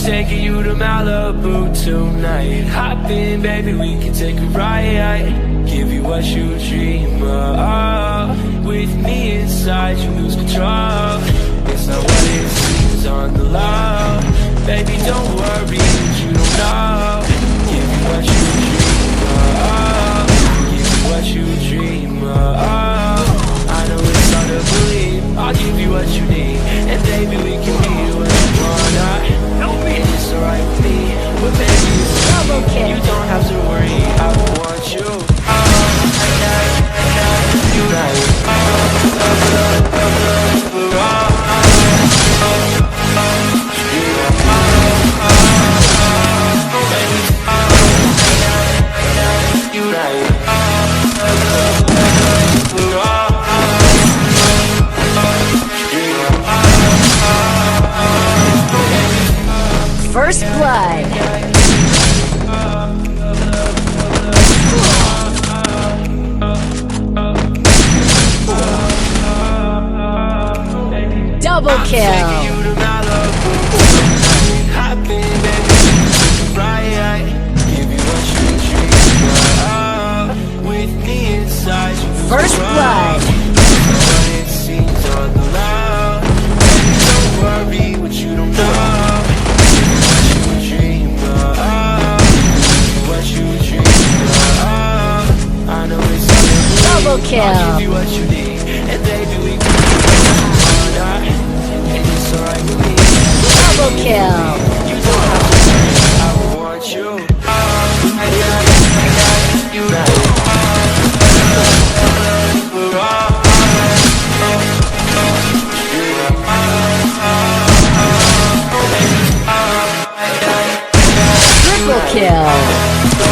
taking you to Malibu tonight. Hop in, baby, we can take a ride. Give you what you dream of. With me inside, you lose control. It's not what it seems on the low. Baby, don't worry, you don't know. Give you what you dream of. Give you what you dream of. I know it's hard to believe. I'll give you what you need, and baby, we can be what you wanna. And it's alright with me, but baby, it's okay. You don't have to worry, I want you. You right. You right. First blood. Double kill. First blood. Double kill. Double kill. Triple kill.